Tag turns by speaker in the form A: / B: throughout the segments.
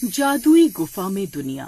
A: जादुई गुफा में दुनिया।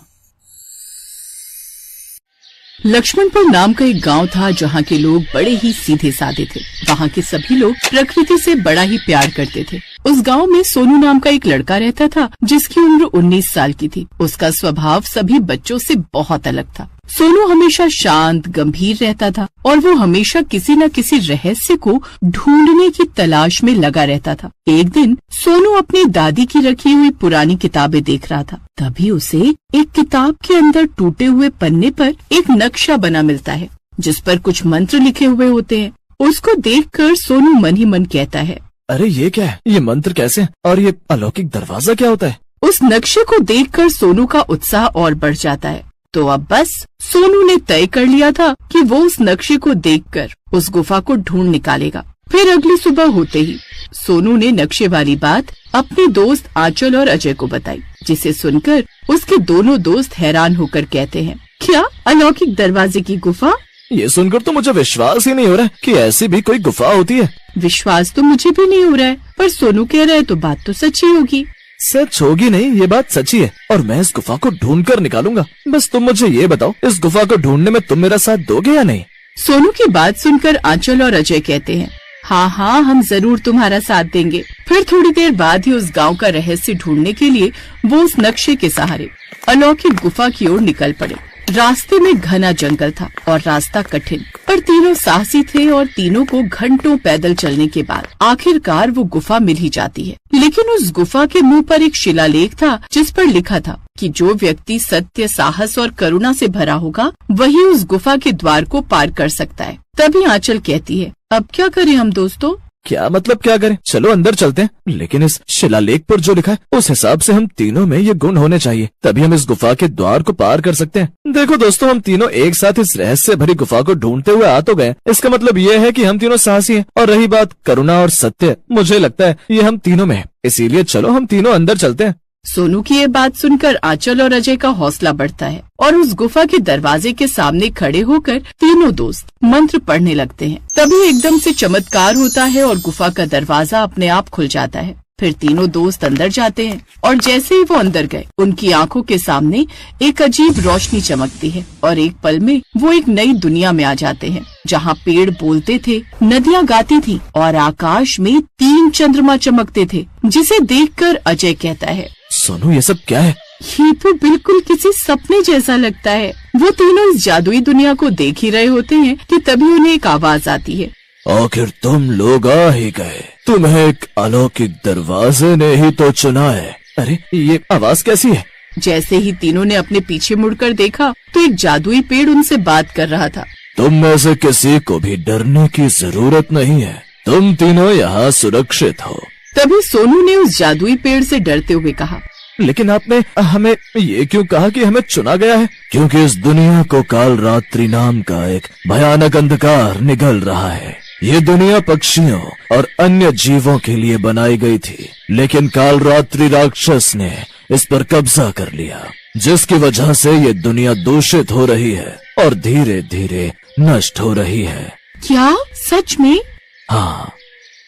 A: लक्ष्मणपुर नाम का एक गांव था जहां के लोग बड़े ही सीधे साधे थे। वहां के सभी लोग प्रकृति से बड़ा ही प्यार करते थे। उस गांव में सोनू नाम का एक लड़का रहता था जिसकी उम्र 19 साल की थी। उसका स्वभाव सभी बच्चों से बहुत अलग था। सोनू हमेशा शांत गंभीर रहता था और वो हमेशा किसी न किसी रहस्य को ढूंढने की तलाश में लगा रहता था। एक दिन सोनू अपनी दादी की रखी हुई पुरानी किताबें देख रहा था। तभी उसे एक किताब के अंदर टूटे हुए पन्ने पर एक नक्शा बना मिलता है जिस पर कुछ मंत्र लिखे हुए होते हैं। उसको देखकर सोनू मन ही मन कहता है,
B: अरे ये क्या है? ये मंत्र कैसे? और ये अलौकिक दरवाजा क्या होता है?
A: उस नक्शे को देखकर सोनू का उत्साह और बढ़ जाता है। तो अब बस सोनू ने तय कर लिया था कि वो उस नक्शे को देखकर उस गुफा को ढूंढ निकालेगा। फिर अगली सुबह होते ही सोनू ने नक्शे वाली बात अपने दोस्त आंचल और अजय को बताई, जिसे सुनकर उसके दोनों दोस्त हैरान होकर कहते हैं, क्या अलौकिक दरवाजे की गुफा?
B: ये सुनकर तो मुझे विश्वास ही नहीं हो रहा है कि ऐसी भी कोई गुफा होती है।
A: विश्वास तो मुझे भी नहीं हो रहा है, पर सोनू कह रहा है तो बात तो सच्ची होगी।
B: सच होगी नहीं, ये बात सच्ची है और मैं इस गुफा को ढूंढ कर निकालूंगा। बस तुम मुझे ये बताओ, इस गुफा को ढूंढने में तुम मेरा साथ दोगे या नहीं?
A: सोनू की बात सुनकर आंचल और अजय कहते हैं, हाँ हाँ, हम जरूर तुम्हारा साथ देंगे। फिर थोड़ी देर बाद ही उस गांव का रहस्य ढूंढने के लिए वो उस नक्शे के सहारे अलौकिक गुफा की ओर निकल पड़े। रास्ते में घना जंगल था और रास्ता कठिन, पर तीनों साहसी थे और तीनों को घंटों पैदल चलने के बाद आखिरकार वो गुफा मिल ही जाती है। लेकिन उस गुफा के मुंह पर एक शिलालेख था जिस पर लिखा था कि जो व्यक्ति सत्य, साहस और करुणा से भरा होगा वही उस गुफा के द्वार को पार कर सकता है। तभी आंचल कहती है, अब क्या करें हम दोस्तों?
B: क्या मतलब क्या करें? चलो अंदर चलते हैं। लेकिन इस शिलालेख पर जो लिखा है उस हिसाब से हम तीनों में ये गुण होने चाहिए, तभी हम इस गुफा के द्वार को पार कर सकते हैं। देखो दोस्तों, हम तीनों एक साथ इस रहस्य भरी गुफा को ढूंढते हुए आ तो गए। इसका मतलब ये है कि हम तीनों साहसी हैं। और रही बात करुणा और सत्य, मुझे लगता है ये हम तीनों में है, इसीलिए चलो हम तीनों अंदर चलते हैं।
A: सोनू की ये बात सुनकर आंचल और अजय का हौसला बढ़ता है और उस गुफा के दरवाजे के सामने खड़े होकर तीनों दोस्त मंत्र पढ़ने लगते हैं। तभी एकदम से चमत्कार होता है और गुफा का दरवाजा अपने आप खुल जाता है। फिर तीनों दोस्त अंदर जाते हैं और जैसे ही वो अंदर गए, उनकी आंखों के सामने एक अजीब रोशनी चमकती है और एक पल में वो एक नई दुनिया में आ जाते हैं, जहाँ पेड़ बोलते थे, नदियाँ गाती थी और आकाश में 3 चंद्रमा चमकते थे, जिसे देखकर अजय कहता है,
B: सोनू ये सब क्या है?
A: ये तो बिल्कुल किसी सपने जैसा लगता है। वो तीनों इस जादुई दुनिया को देख ही रहे होते हैं कि तभी उन्हें एक आवाज आती है,
B: आखिर तुम लोग आ ही गए। तुम्हें एक अलौकिक दरवाजे ने ही तो चुना है। अरे ये आवाज कैसी है?
A: जैसे ही तीनों ने अपने पीछे मुड़कर देखा तो एक जादुई पेड़ उनसे बात कर रहा था।
B: तुम में से किसी को भी डरने की जरूरत नहीं है, तुम तीनों यहाँ सुरक्षित हो।
A: तभी सोनू ने उस जादुई पेड़ से डरते हुए कहा,
B: लेकिन आपने हमें ये क्यों कहा कि हमें चुना गया है? क्योंकि इस दुनिया को काल रात्रि नाम का एक भयानक अंधकार निगल रहा है। ये दुनिया पक्षियों और अन्य जीवों के लिए बनाई गई थी, लेकिन काल रात्रि राक्षस ने इस पर कब्जा कर लिया, जिसकी वजह से ये दुनिया दूषित हो रही है और धीरे धीरे नष्ट हो रही है।
A: क्या सच में?
B: हाँ,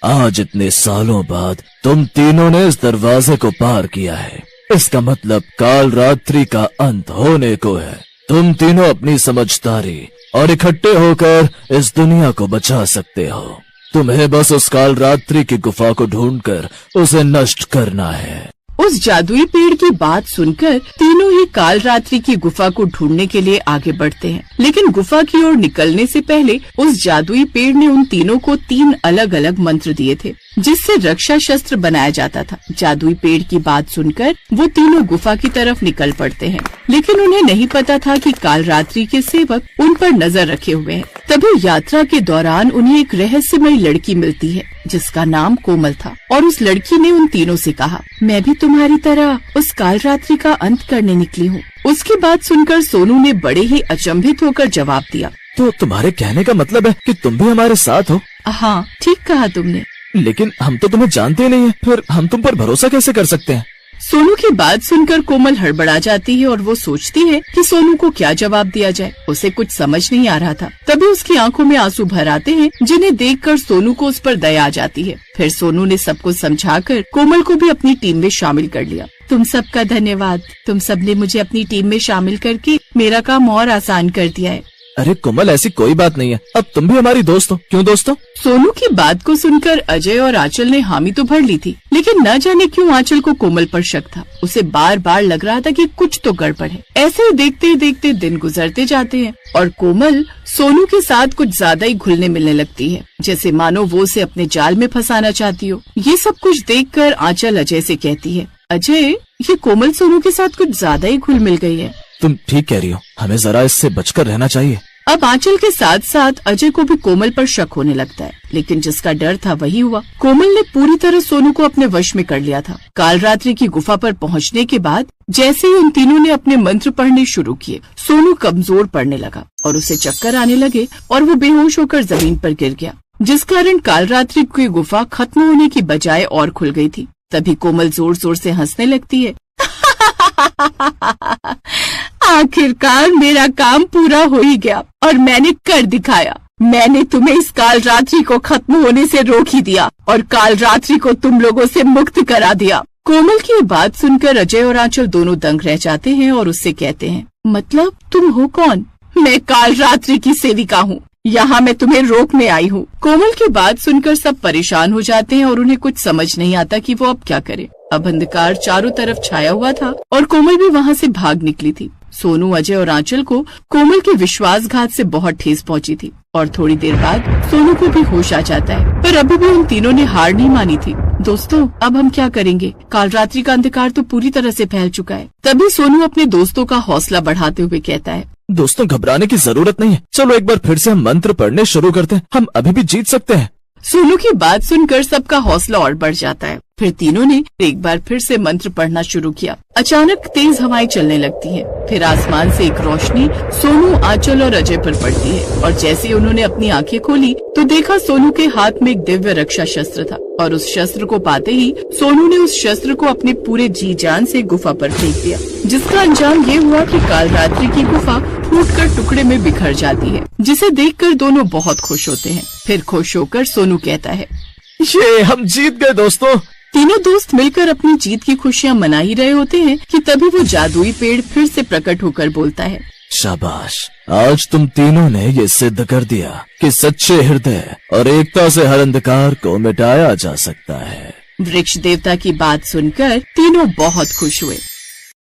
B: आज इतने सालों बाद तुम तीनों ने इस दरवाजे को पार किया है। इसका मतलब काल रात्रि का अंत होने को है। तुम तीनों अपनी समझदारी और इकट्ठे होकर इस दुनिया को बचा सकते हो। तुम्हें बस उस काल रात्रि की गुफा को ढूंढकर उसे नष्ट करना है।
A: उस जादुई पेड़ की बात सुनकर तीनों ही काल रात्रि की गुफा को ढूंढने के लिए आगे बढ़ते हैं। लेकिन गुफा की ओर निकलने से पहले उस जादुई पेड़ ने उन तीनों को 3 अलग अलग मंत्र दिए थे, जिससे रक्षा शस्त्र बनाया जाता था। जादुई पेड़ की बात सुनकर वो तीनों गुफा की तरफ निकल पड़ते हैं, लेकिन उन्हें नहीं पता था कि काल रात्रि के सेवक उन पर नजर रखे हुए हैं। तभी यात्रा के दौरान उन्हें एक रहस्यमयी लड़की मिलती है जिसका नाम कोमल था और उस लड़की ने उन तीनों से कहा, मैं भी तुम्हारी तरह उस काल रात्रि का अंत करने निकली हूँ। उसकी बात सुनकर सोनू ने बड़े ही अचंभित होकर जवाब दिया,
B: तो तुम्हारे कहने का मतलब है कि तुम भी हमारे साथ हो?
A: हाँ, ठीक कहा तुमने।
B: लेकिन हम तो तुम्हें जानते नहीं है, फिर हम तुम पर भरोसा कैसे कर सकते हैं?
A: सोनू की बात सुनकर कोमल हड़बड़ा जाती है और वो सोचती है कि सोनू को क्या जवाब दिया जाए। उसे कुछ समझ नहीं आ रहा था। तभी उसकी आंखों में आंसू भर आते हैं, जिन्हें देखकर सोनू को उस पर दया आ जाती है। फिर सोनू ने सबको समझाकर कोमल को भी अपनी टीम में शामिल कर लिया। तुम सबका धन्यवाद। तुम सबने मुझे अपनी टीम में शामिल करके मेरा काम और आसान कर दिया है।
B: अरे कोमल, ऐसी कोई बात नहीं है, अब तुम भी हमारी दोस्त हो। क्यों दोस्तों?
A: सोनू की बात को सुनकर अजय और आंचल ने हामी तो भर ली थी, लेकिन न जाने क्यों आंचल को कोमल पर शक था। उसे बार बार लग रहा था कि कुछ तो गड़बड़ है। ऐसे ही देखते देखते दिन गुजरते जाते हैं और कोमल सोनू के साथ कुछ ज्यादा ही घुलने मिलने लगती है, जैसे मानो वो उसे अपने जाल में फंसाना चाहती हो। ये सब कुछ देखकर आंचल अजय से कहती है, अजय, ये कोमल सोनू के साथ कुछ ज्यादा ही घुल मिल गई है।
B: तुम ठीक कह रही हो, हमें जरा इससे बचकर रहना चाहिए।
A: अब आंचल के साथ साथ अजय को भी कोमल पर शक होने लगता है, लेकिन जिसका डर था वही हुआ। कोमल ने पूरी तरह सोनू को अपने वश में कर लिया था। कालरात्रि की गुफा पर पहुंचने के बाद जैसे ही उन तीनों ने अपने मंत्र पढ़ने शुरू किए, सोनू कमजोर पड़ने लगा और उसे चक्कर आने लगे और वो बेहोश होकर जमीन पर गिर गया, जिस कारण कालरात्रि की गुफा खत्म होने की बजाय और खुल गई थी। तभी कोमल जोर जोर से हंसने लगती है। आखिरकार मेरा काम पूरा हो ही गया और मैंने कर दिखाया। मैंने तुम्हें इस कालरात्रि को खत्म होने से रोक ही दिया और कालरात्रि को तुम लोगों से मुक्त करा दिया। कोमल की बात सुनकर अजय और आंचल दोनों दंग रह जाते हैं और उससे कहते हैं, मतलब तुम हो कौन? मैं कालरात्रि की सेविका हूँ, यहाँ मैं तुम्हें रोकने आई हूँ। कोमल की बात सुनकर सब परेशान हो जाते हैं और उन्हें कुछ समझ नहीं आता कि वो अब क्या करे। अब अंधकार चारों तरफ छाया हुआ था और कोमल भी वहाँ से भाग निकली थी। सोनू, अजय और आंचल को कोमल के विश्वासघात से बहुत ठेस पहुंची थी और थोड़ी देर बाद सोनू को भी होश आ जाता है, पर अभी भी उन तीनों ने हार नहीं मानी थी। दोस्तों, अब हम क्या करेंगे? कालरात्रि का अंधकार तो पूरी तरह से फैल चुका है। तभी सोनू अपने दोस्तों का हौसला बढ़ाते हुए कहता है,
B: दोस्तों, घबराने की जरूरत नहीं है। चलो एक बार फिर से हम मंत्र पढ़ने शुरू करते हैं, हम अभी भी जीत सकते हैं।
A: सोनू की बात सुनकर सबका हौसला और बढ़ जाता है। फिर तीनों ने एक बार फिर से मंत्र पढ़ना शुरू किया। अचानक तेज हवाएं चलने लगती हैं। फिर आसमान से एक रोशनी सोनू, आंचल और अजय पर पड़ती है और जैसे ही उन्होंने अपनी आंखें खोली तो देखा सोनू के हाथ में एक दिव्य रक्षा शस्त्र था और उस शस्त्र को पाते ही सोनू ने उस शस्त्र को अपने पूरे जी जान से गुफा पर फेंक दिया, जिसका अंजाम ये हुआ कि कालरात्रि की गुफा फूटकर टुकड़े में बिखर जाती है, जिसे देखकर दोनों बहुत खुश होते हैं। फिर खुश होकर सोनू कहता है,
B: ये हम जीत गए दोस्तों।
A: तीनों दोस्त मिलकर अपनी जीत की खुशियाँ मना ही रहे होते हैं कि तभी वो जादुई पेड़ फिर से प्रकट होकर बोलता है,
B: शाबाश, आज तुम तीनों ने ये सिद्ध कर दिया कि सच्चे हृदय और एकता से हर अंधकार को मिटाया जा सकता है।
A: वृक्ष देवता की बात सुनकर तीनों बहुत खुश हुए